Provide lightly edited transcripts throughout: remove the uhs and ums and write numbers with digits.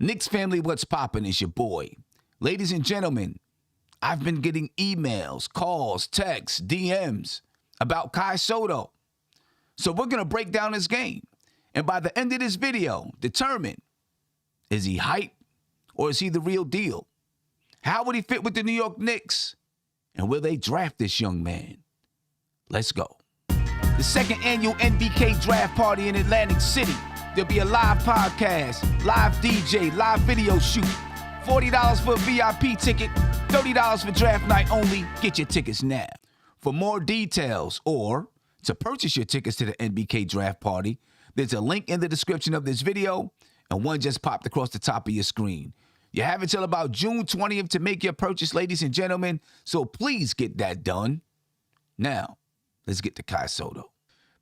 Knicks family, what's poppin' is your boy. Ladies and gentlemen, I've been getting emails, calls, texts, DMs about Kai Sotto. So we're going to break down his game. And by the end of this video, determine, is he hype or is he the real deal? How would he fit with the New York Knicks? And will they draft this young man? Let's go. The second annual NBK draft party in Atlantic City. There'll be a live podcast, live DJ, live video shoot. $40 for a VIP ticket, $30 for draft night only. Get your tickets now. For more details or to purchase your tickets to the NBK draft party, there's a link in the description of this video, and one just popped across the top of your screen. You have until about June 20th to make your purchase, ladies and gentlemen, so please get that done. Now, let's get to Kai Sotto.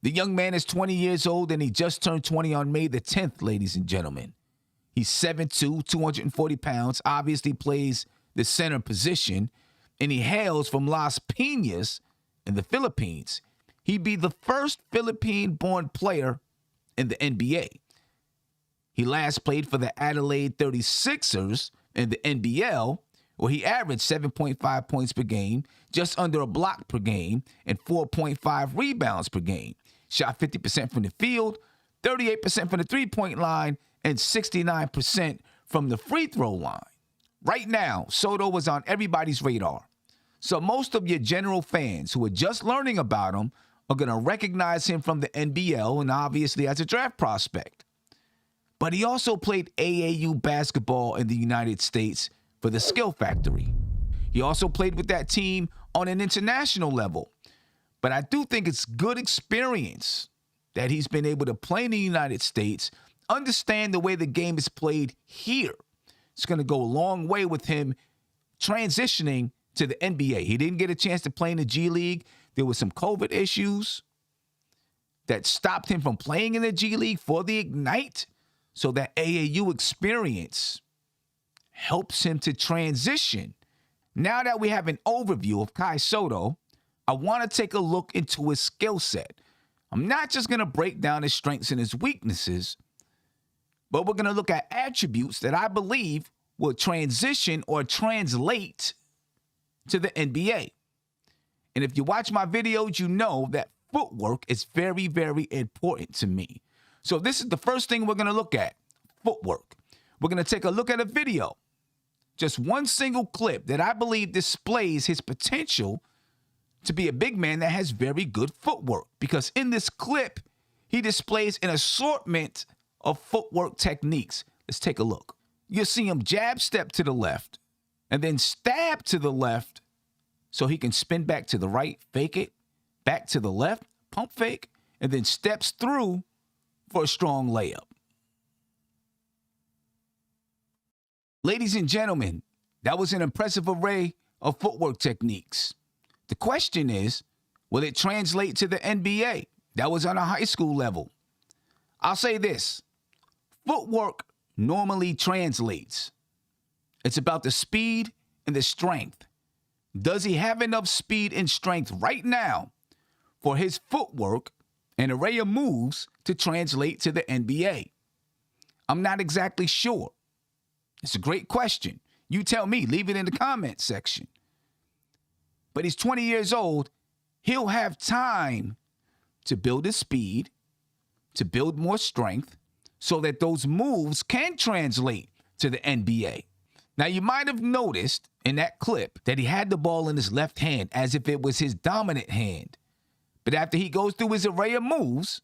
The young man is 20 years old, and he just turned 20 on May the 10th, ladies and gentlemen. He's 7'2", 240 pounds, obviously plays the center position, and he hails from Las Piñas in the Philippines. He'd be the first Philippine-born player in the NBA. He last played for the Adelaide 36ers in the NBL, where he averaged 7.5 points per game, just under a block per game, and 4.5 rebounds per game. Shot 50% from the field, 38% from the three-point line, and 69% from the free throw line. Right now, Sotto was on everybody's radar. So most of your general fans who are just learning about him are going to recognize him from the NBL and obviously as a draft prospect. But he also played AAU basketball in the United States for the Skill Factory. He also played with that team on an international level. But I do think it's good experience that he's been able to play in the United States, understand the way the game is played here. It's going to go a long way with him transitioning to the NBA. He didn't get a chance to play in the G League. There were some COVID issues that stopped him from playing in the G League for the Ignite. So that AAU experience helps him to transition. Now that we have an overview of Kai Sotto, I want to take a look into his skill set. I'm not just going to break down his strengths and his weaknesses, but we're going to look at attributes that I believe will transition or translate to the NBA. And if you watch my videos, you know that footwork is very, very important to me. So this is the first thing we're going to look at, footwork. We're going to take a look at a video, just one single clip that I believe displays his potential to be a big man that has very good footwork. Because in this clip, he displays an assortment of footwork techniques. Let's take a look. You'll see him jab step to the left and then stab to the left so he can spin back to the right, fake it, back to the left, pump fake, and then steps through for a strong layup. Ladies and gentlemen, that was an impressive array of footwork techniques. The question is, will it translate to the NBA? That was on a high school level. I'll say this, footwork normally translates. It's about the speed and the strength. Does he have enough speed and strength right now for his footwork, an array of moves, to translate to the NBA? I'm not exactly sure. It's a great question. You tell me. Leave it in the comment section. But he's 20 years old. He'll have time to build his speed, to build more strength, so that those moves can translate to the NBA. Now, you might have noticed in that clip that he had the ball in his left hand as if it was his dominant hand. But after he goes through his array of moves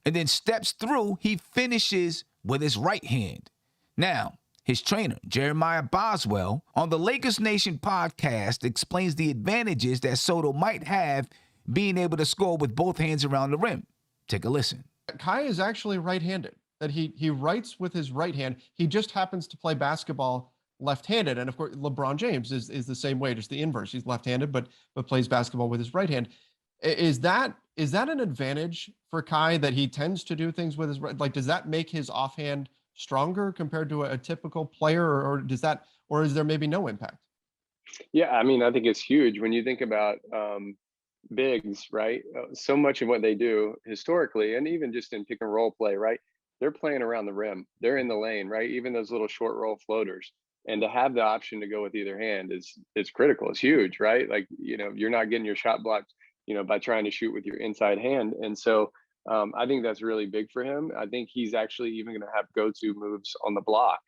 and then steps through, he finishes with his right hand. Now, his trainer, Jeremiah Boswell, on the Lakers Nation podcast explains the advantages that Sotto might have being able to score with both hands around the rim. Take a listen. Kai is actually right-handed, that he writes with his right hand. He just happens to play basketball left-handed. And of course, LeBron James is the same way, just the inverse. He's left-handed, but plays basketball with his right hand. Is that an advantage for Kai that he tends to do things with his right? Like, does that make his offhand stronger compared to a typical player, or is there maybe no impact? Yeah, I mean, I think it's huge when you think about bigs, right? So much of what they do historically, and even just in pick and roll play, right? they're playing around the rim. They're in the lane, right? Even those little short roll floaters. And to have the option to go with either hand is critical. It's huge, right? Like, you're not getting your shot blocked, by trying to shoot with your inside hand. And so I think that's really big for him. I think he's actually even going to have go-to moves on the block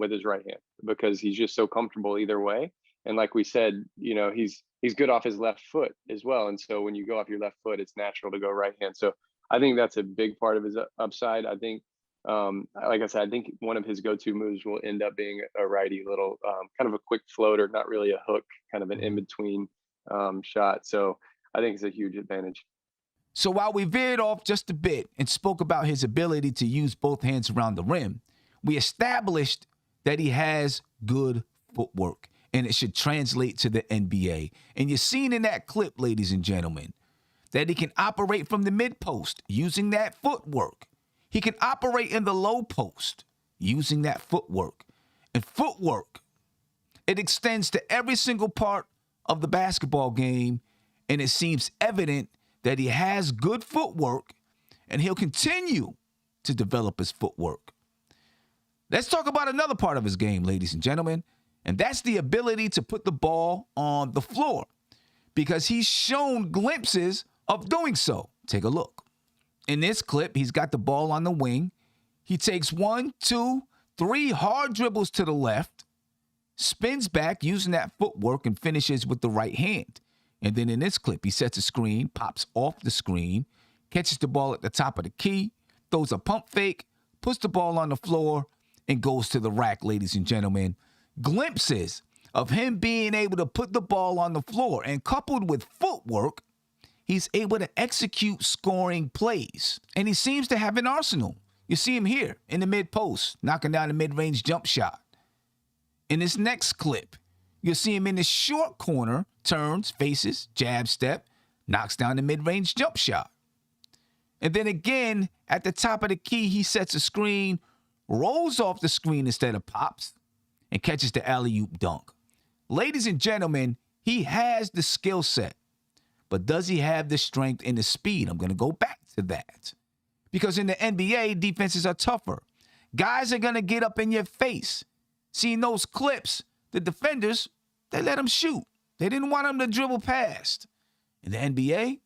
with his right hand because he's just so comfortable either way. And like we said, he's good off his left foot as well. And so when you go off your left foot, it's natural to go right hand. So I think that's a big part of his upside. I think, like I said, I think one of his go-to moves will end up being a righty little kind of a quick floater, not really a hook, kind of an in-between shot. So I think it's a huge advantage. So while we veered off just a bit and spoke about his ability to use both hands around the rim, we established that he has good footwork and it should translate to the NBA. And you're seeing in that clip, ladies and gentlemen, that he can operate from the mid post using that footwork. He can operate in the low post using that footwork. And footwork, it extends to every single part of the basketball game, and it seems evident that he has good footwork, and he'll continue to develop his footwork. Let's talk about another part of his game, ladies and gentlemen, and that's the ability to put the ball on the floor, because he's shown glimpses of doing so. Take a look. In this clip, he's got the ball on the wing. He takes 1, 2, 3 hard dribbles to the left, spins back using that footwork, and finishes with the right hand. And then in this clip, he sets a screen, pops off the screen, catches the ball at the top of the key, throws a pump fake, puts the ball on the floor, and goes to the rack, ladies and gentlemen. Glimpses of him being able to put the ball on the floor, and coupled with footwork, he's able to execute scoring plays. And he seems to have an arsenal. You see him here in the mid-post, knocking down a mid-range jump shot. In this next clip, you'll see him in the short corner, turns, faces, jab step, knocks down the mid-range jump shot. And then again, at the top of the key, he sets a screen, rolls off the screen instead of pops, and catches the alley-oop dunk. Ladies and gentlemen, he has the skill set. But does he have the strength and the speed? I'm going to go back to that. Because in the NBA, defenses are tougher. Guys are going to get up in your face. Seeing those clips, the defenders, they let him shoot. They didn't want him to dribble past. In the NBA,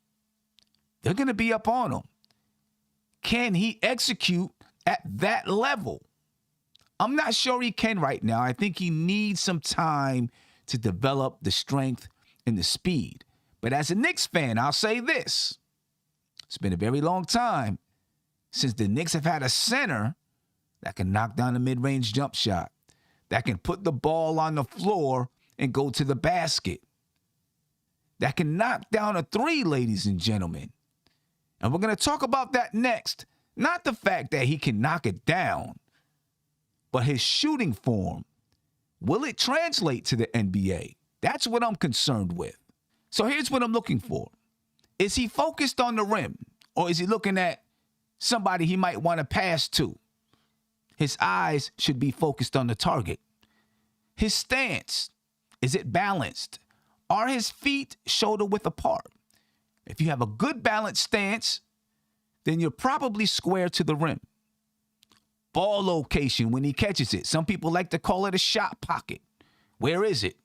they're going to be up on him. Can he execute at that level? I'm not sure he can right now. I think he needs some time to develop the strength and the speed. But as a Knicks fan, I'll say this. It's been a very long time since the Knicks have had a center that can knock down a mid-range jump shot, that can put the ball on the floor and go to the basket, that can knock down a three, ladies and gentlemen. And we're going to talk about that next. Not the fact that he can knock it down, but his shooting form. Will it translate to the NBA? That's what I'm concerned with. So here's what I'm looking for. Is he focused on the rim, or is he looking at somebody he might want to pass to? His eyes should be focused on the target. His stance, is it balanced? Are his feet shoulder width apart? If you have a good balanced stance, then you're probably square to the rim. Ball location when he catches it. Some people like to call it a shot pocket. Where is it?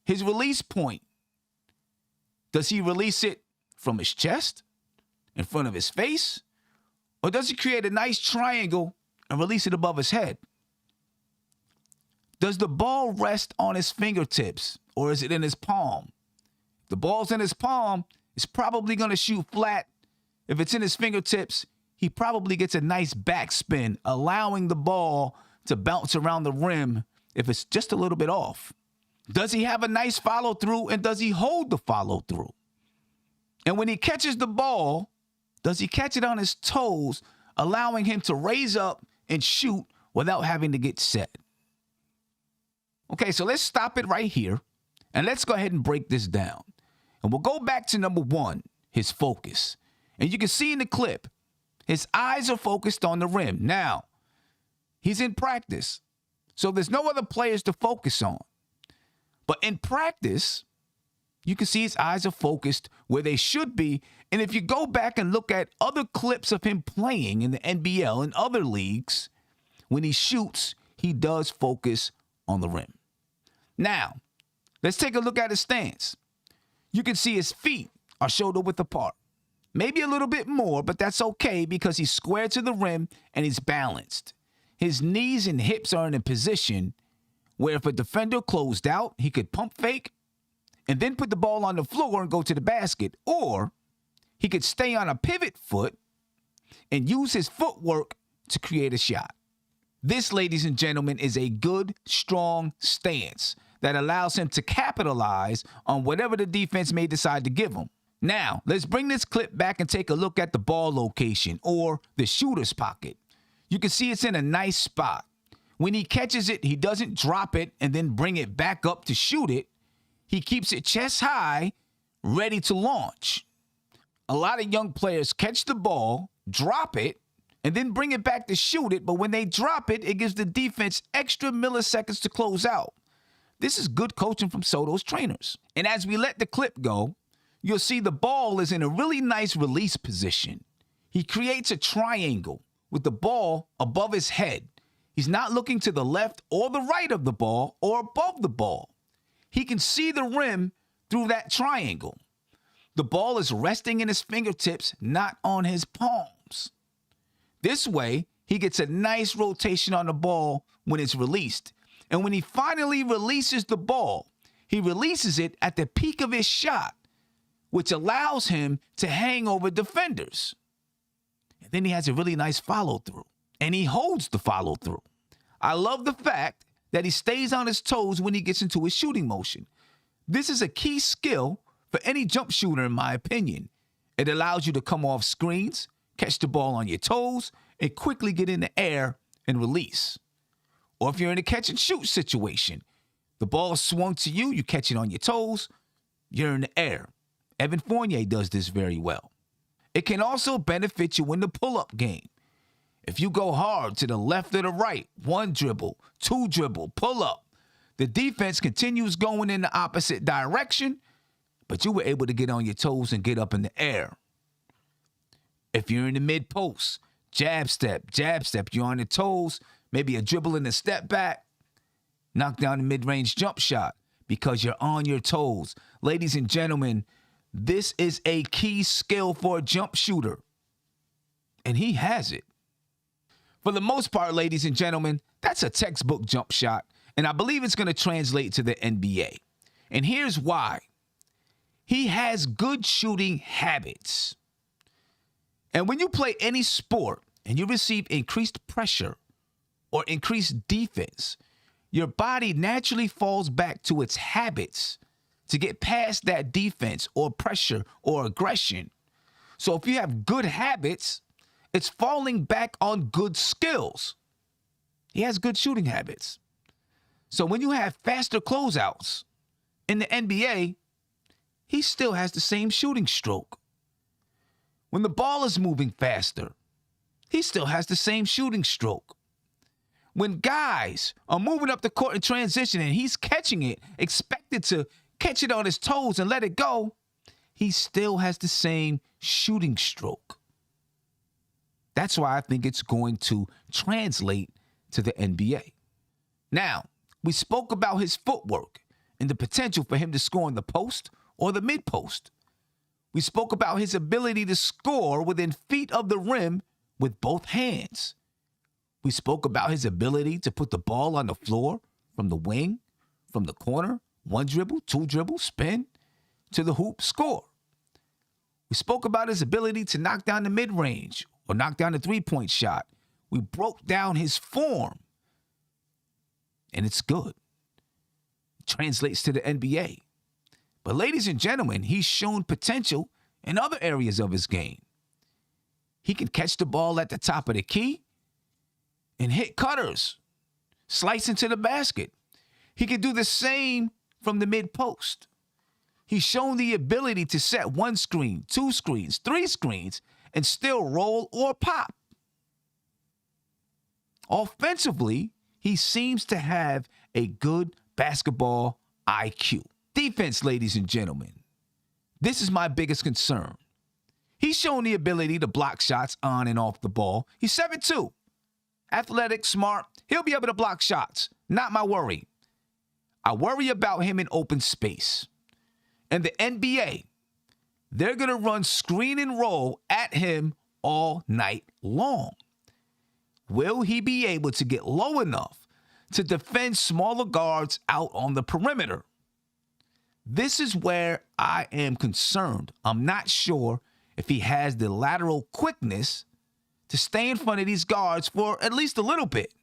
His release point. Does he release it from his chest, in front of his face? Or does he create a nice triangle and release it above his head? Does the ball rest on his fingertips, or is it in his palm? If the ball's in his palm, it's probably going to shoot flat. If it's in his fingertips, he probably gets a nice backspin, allowing the ball to bounce around the rim if it's just a little bit off. Does he have a nice follow through, and does he hold the follow through? And when he catches the ball, does he catch it on his toes, allowing him to raise up and shoot without having to get set? Okay, so let's stop it right here, and let's go ahead and break this down. And we'll go back to number one, his focus. And you can see in the clip, his eyes are focused on the rim. Now, he's in practice, so there's no other players to focus on. But in practice, You can see his eyes are focused where they should be. And if you go back and look at other clips of him playing in the NBL and other leagues, when he shoots, he does focus on the rim. Now, let's take a look at his stance. You can see his feet are shoulder width apart. Maybe a little bit more, but that's okay because he's square to the rim and he's balanced. His knees and hips are in a position where if a defender closed out, he could pump fake and then put the ball on the floor and go to the basket. Or he could stay on a pivot foot and use his footwork to create a shot. This, ladies and gentlemen, is a good, strong stance that allows him to capitalize on whatever the defense may decide to give him. Now, let's bring this clip back and take a look at the ball location or the shooter's pocket. You can see it's in a nice spot. When he catches it, he doesn't drop it and then bring it back up to shoot it. He keeps it chest high, ready to launch. A lot of young players catch the ball, drop it, and then bring it back to shoot it. But when they drop it, it gives the defense extra milliseconds to close out. This is good coaching from Sotto's trainers. And as we let the clip go, you'll see the ball is in a really nice release position. He creates a triangle with the ball above his head. He's not looking to the left or the right of the ball or above the ball. He can see the rim through that triangle. The ball is resting in his fingertips, not on his palms. This way, he gets a nice rotation on the ball when it's released. And when he finally releases the ball, he releases it at the peak of his shot, which allows him to hang over defenders. And then he has a really nice follow-through. And he holds the follow-through. I love the fact that he stays on his toes when he gets into his shooting motion. This is a key skill for any jump shooter, in my opinion. It allows you to come off screens, catch the ball on your toes, and quickly get in the air and release. Or if you're in a catch-and-shoot situation, the ball is swung to you, you catch it on your toes, you're in the air. Evan Fournier does this very well. It can also benefit you in the pull-up game. If you go hard to the left or the right, one dribble, two dribble, pull up, the defense continues going in the opposite direction, but you were able to get on your toes and get up in the air. If you're in the mid-post, jab step, you're on the toes, maybe a dribble and a step back, knock down the mid-range jump shot because you're on your toes. Ladies and gentlemen, this is a key skill for a jump shooter, and he has it. For the most part, ladies and gentlemen, that's a textbook jump shot, and I believe it's going to translate to the NBA. And here's why. He has good shooting habits. And when you play any sport and you receive increased pressure or increased defense, your body naturally falls back to its habits to get past that defense or pressure or aggression. So if you have good habits, it's falling back on good skills. He has good shooting habits. So when you have faster closeouts in the NBA, he still has the same shooting stroke. When the ball is moving faster, he still has the same shooting stroke. When guys are moving up the court in transition and he's catching it, expected to catch it on his toes and let it go, he still has the same shooting stroke. That's why I think it's going to translate to the NBA. Now, we spoke about his footwork and the potential for him to score in the post or the mid-post. We spoke about his ability to score within feet of the rim with both hands. We spoke about his ability to put the ball on the floor from the wing, from the corner, one dribble, two dribble, spin, to the hoop, score. We spoke about his ability to knock down the mid-range or knock down the three-point shot. We broke down his form, and it's good. It translates to the NBA. But ladies and gentlemen, he's shown potential in other areas of his game. He can catch the ball at the top of the key and hit cutters, slice into the basket. He can do the same from the mid-post. He's shown the ability to set one screen, two screens, three screens, and still roll or pop. Offensively, he seems to have a good basketball IQ. Defense, ladies and gentlemen. This is my biggest concern. He's shown the ability to block shots on and off the ball. He's 7'2". Athletic, smart. He'll be able to block shots. Not my worry. I worry about him in open space. In the NBA, they're going to run screen and roll at him all night long. Will he be able to get low enough to defend smaller guards out on the perimeter? This is where I am concerned. I'm not sure if he has the lateral quickness to stay in front of these guards for at least a little bit.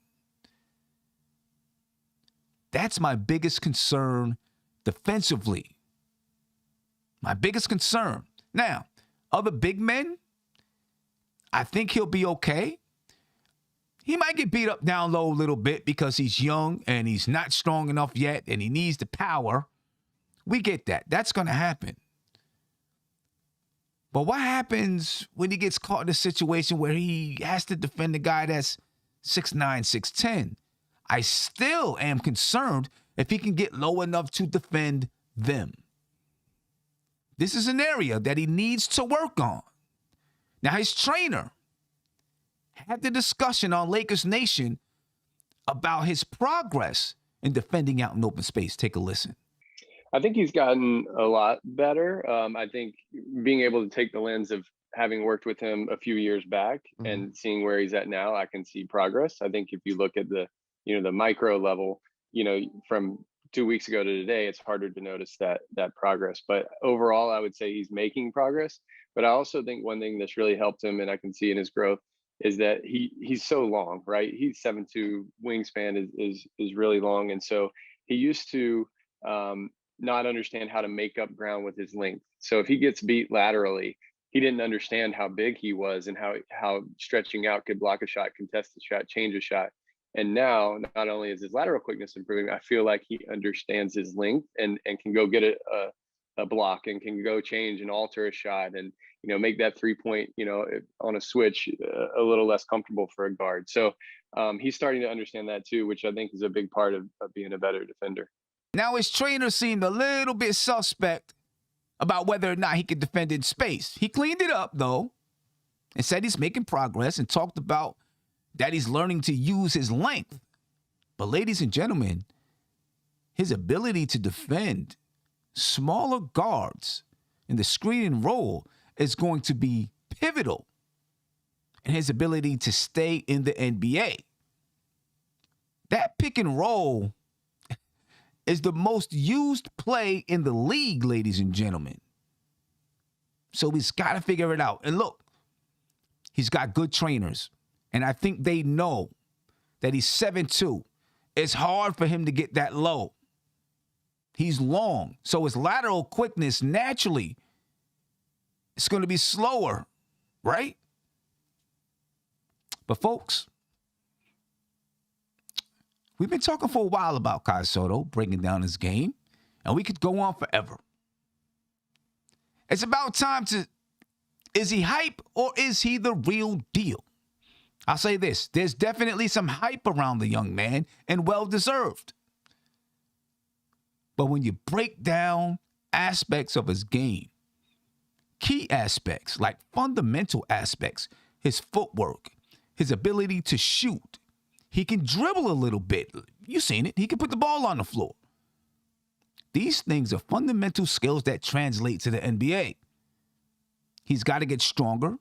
That's my biggest concern defensively. My biggest concern. Now, other big men, I think he'll be okay. He might get beat up down low a little bit because he's young and he's not strong enough yet and he needs the power. We get that. That's going to happen. But what happens when he gets caught in a situation where he has to defend a guy that's 6'9", 6'10"? I still am concerned if he can get low enough to defend them. This is an area that he needs to work on. Now, his trainer had the discussion on Lakers Nation about his progress in defending out in open space. Take a listen. I think he's gotten a lot better. I think being able to take the lens of having worked with him a few years back and seeing where he's at now, I can see progress. I think if you look at the micro level, from 2 weeks ago to today, it's harder to notice that progress. But overall, I would say he's making progress. But I also think one thing that's really helped him, and I can see in his growth, is that he's so long, right? He's 7'2", wingspan is really long, and so he used to not understand how to make up ground with his length. So if he gets beat laterally, he didn't understand how big he was and how stretching out could block a shot, contest a shot, change a shot. And now, not only is his lateral quickness improving, I feel like he understands his length and can go get a block and can go change and alter a shot and make that 3-point on a switch a little less comfortable for a guard. So he's starting to understand that too, which I think is a big part of being a better defender. Now, his trainer seemed a little bit suspect about whether or not he could defend in space. He cleaned it up, though, and said he's making progress and talked about that he's learning to use his length. But ladies and gentlemen, his ability to defend smaller guards in the screen and roll is going to be pivotal in his ability to stay in the NBA. That pick and roll is the most used play in the league, ladies and gentlemen. So he's got to figure it out. And look, he's got good trainers. And I think they know that he's 7'2". It's hard for him to get that low. He's long. So his lateral quickness, naturally, it's going to be slower, right? But folks, we've been talking for a while about Kai Sotto, breaking down his game, and we could go on forever. It's about time to, is he hype or is he the real deal? I'll say this, there's definitely some hype around the young man, and well-deserved. But when you break down aspects of his game, key aspects like fundamental aspects, his footwork, his ability to shoot, he can dribble a little bit. You've seen it. He can put the ball on the floor. These things are fundamental skills that translate to the NBA. He's got to get stronger.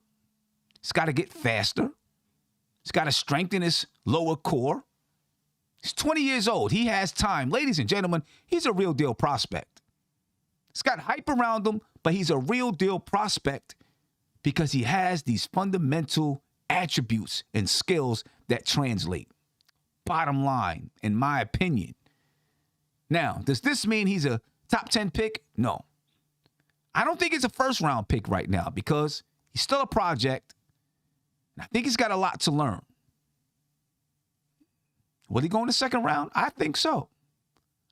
He's got to get faster. He's got to strengthen his lower core. He's 20 years old. He has time. Ladies and gentlemen, he's a real deal prospect. He's got hype around him, but he's a real deal prospect because he has these fundamental attributes and skills that translate. Bottom line, in my opinion. Now, does this mean he's a top 10 pick? No. I don't think he's a first-round pick right now because he's still a project. And I think he's got a lot to learn. Will he go in the second round? I think so.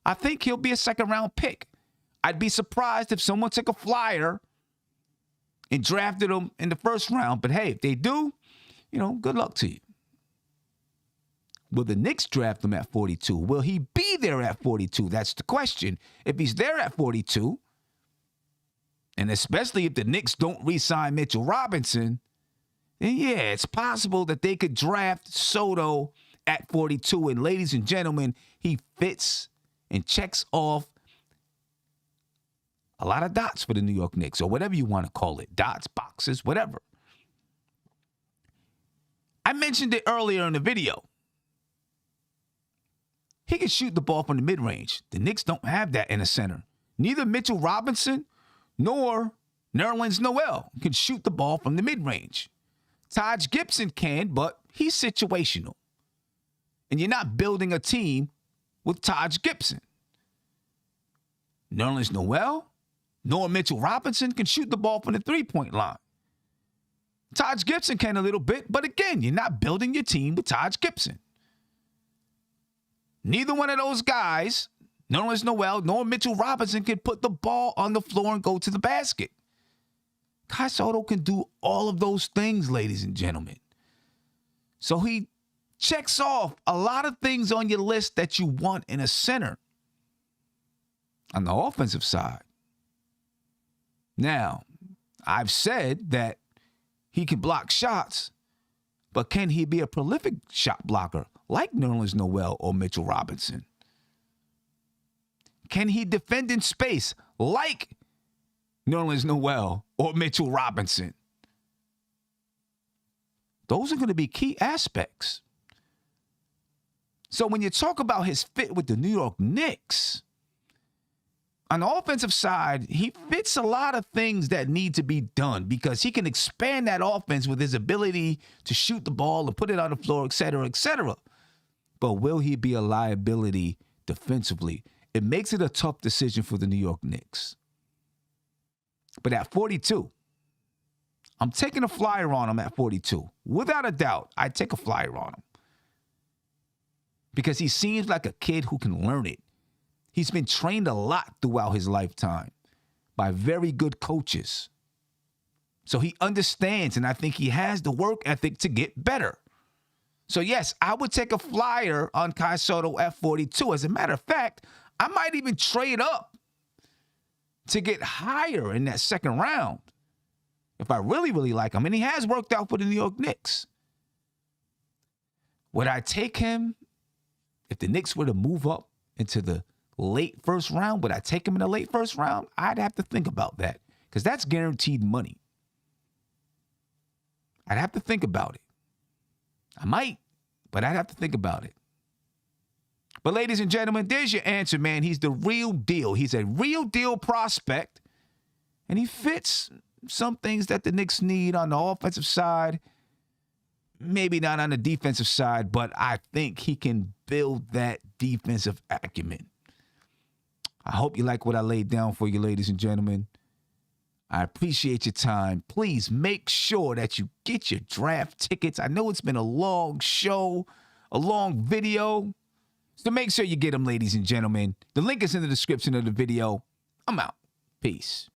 I think he'll be a second-round pick. I'd be surprised if someone took a flyer and drafted him in the first round. But, hey, if they do, good luck to you. Will the Knicks draft him at 42? Will he be there at 42? That's the question. If he's there at 42, And especially if the Knicks don't re-sign Mitchell Robinson, then yeah, it's possible that they could draft Sotto at 42. And ladies and gentlemen, he fits and checks off a lot of dots for the New York Knicks, or whatever you want to call it. Dots, boxes, whatever. I mentioned it earlier in the video. He can shoot the ball from the mid-range. The Knicks don't have that in the center. Neither Mitchell Robinson nor Nerlens Noel can shoot the ball from the mid-range. Taj Gibson can, but he's situational. And you're not building a team with Taj Gibson. Nerlens Noel nor Mitchell Robinson can shoot the ball from the three-point line. Taj Gibson can a little bit, but again, you're not building your team with Taj Gibson. Neither one of those guys, Nerlens Noel nor Mitchell Robinson, can put the ball on the floor and go to the basket. Kai Sotto can do all of those things, ladies and gentlemen. So he checks off a lot of things on your list that you want in a center on the offensive side. Now, I've said that he can block shots, but can he be a prolific shot blocker like Nerlens Noel or Mitchell Robinson? Can he defend in space like Nerlens Noel or Mitchell Robinson? Those are going to be key aspects. So when you talk about his fit with the New York Knicks, on the offensive side, he fits a lot of things that need to be done because he can expand that offense with his ability to shoot the ball and put it on the floor, et cetera, et cetera. But will he be a liability defensively? It makes it a tough decision for the New York Knicks. But at 42, I'm taking a flyer on him at 42. Without a doubt, I'd take a flyer on him. Because he seems like a kid who can learn it. He's been trained a lot throughout his lifetime by very good coaches. So he understands, and I think he has the work ethic to get better. So yes, I would take a flyer on Kai Sotto at 42. As a matter of fact, I might even trade up to get higher in that second round if I really, really like him. And he has worked out for the New York Knicks. Would I take him if the Knicks were to move up into the late first round? Would I take him in the late first round? I'd have to think about that because that's guaranteed money. I'd have to think about it. I might, but I'd have to think about it. But ladies and gentlemen, there's your answer, man. He's the real deal. He's a real deal prospect, and he fits some things that the Knicks need on the offensive side. Maybe not on the defensive side, but I think he can build that defensive acumen. I hope you like what I laid down for you, ladies and gentlemen. I appreciate your time. Please make sure that you get your draft tickets. I know it's been a long show, a long video. So make sure you get them, ladies and gentlemen. The link is in the description of the video. I'm out. Peace.